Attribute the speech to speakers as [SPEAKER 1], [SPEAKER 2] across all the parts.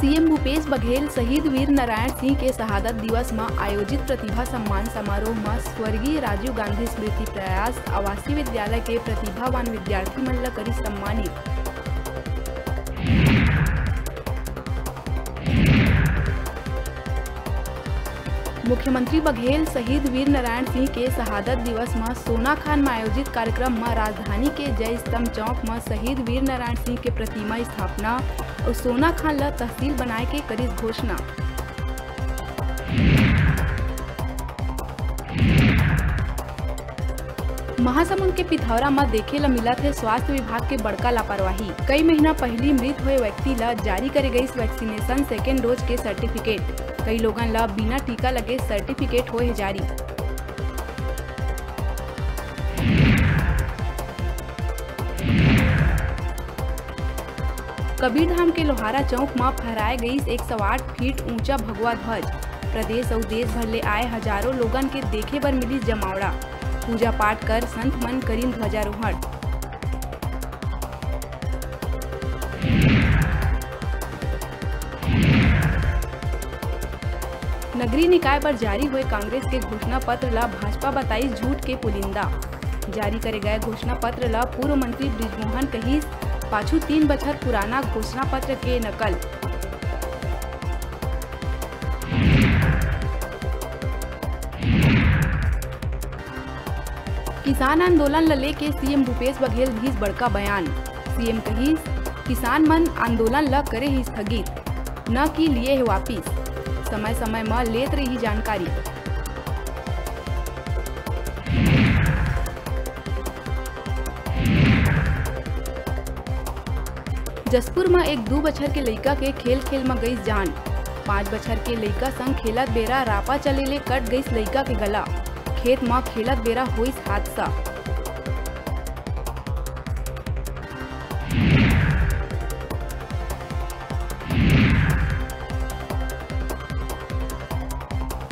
[SPEAKER 1] CM Bhupesh Baghel शहीद वीर नारायण सिंह के शहादत दिवस में आयोजित प्रतिभा सम्मान समारोह में स्वर्गीय राजीव गांधी स्मृति प्रयास आवासीय विद्यालय के प्रतिभावान विद्यार्थी मन ला करी सम्मानित। मुख्यमंत्री बघेल शहीद वीर नारायण सिंह के शहादत दिवस में सोनाखान में आयोजित कार्यक्रम में राजधानी के जय स्तंभ चौक में शहीद वीर नारायण सिंह के प्रतिमा स्थापना और सोनाखान ला तहसील बनाए के करी घोषणा। महासमुंद के पिथौरा में देखे ला मिला थे स्वास्थ्य विभाग के बड़का लापरवाही। कई महीना पहली मृत हुए व्यक्ति ला जारी करे गई वैक्सीनेशन सेकेंड डोज के सर्टिफिकेट। कई लोगन ला बिना टीका लगे सर्टिफिकेट होए जारी। कबीरधाम के लोहारा चौक में फहराए गई 108 फीट ऊंचा भगवा ध्वज। प्रदेश और देश भर ले आए हजारों लोगन के देखे बर मिली जमावड़ा। पूजा पाठ कर संत मन करीन ध्वजारोहण। नगरीय निकाय पर जारी हुए कांग्रेस के घोषणा पत्र ला भाजपा बताई झूठ के पुलिंदा। जारी करे गए घोषणा पत्र ला पूर्व मंत्री बृजमोहन कहिस पाछू 3 बछर पुराना घोषणा पत्र के नकल। किसान आंदोलन ला लेके सीएम भूपेश बघेल भी बड़का बयान। सीएम कहिस किसान मन आंदोलन ला करे ही स्थगित, न कि लिए है वापिस। समय समय में लेत रही जानकारी। जसपुर में एक 2 बछर के लड़का के खेल में गई जान। 5 बछर के लड़का संग खेलत बेरा रापा चलेले कट गई लड़का के गला। खेत में खेलत बेरा हुई हादसा।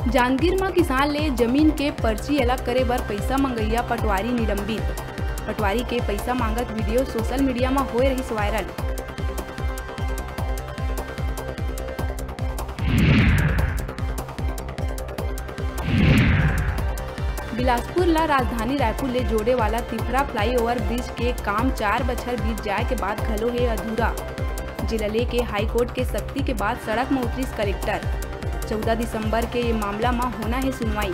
[SPEAKER 1] जांजगीर में किसान ले जमीन के पर्ची अलग करे बर पैसा मंगैया पटवारी निलंबित। पटवारी के पैसा मांगत वीडियो सोशल मीडिया में हो रही वायरल। बिलासपुर ला राजधानी रायपुर ले जोड़े वाला तिफरा फ्लाईओवर ब्रिज के काम 4 बछर बीत जाए के बाद घलो है अधूरा। जिला ले के हाईकोर्ट के सख्ती के बाद सड़क में उतरी कलेक्टर। 14 दिसंबर के ये मामला में होना है सुनवाई।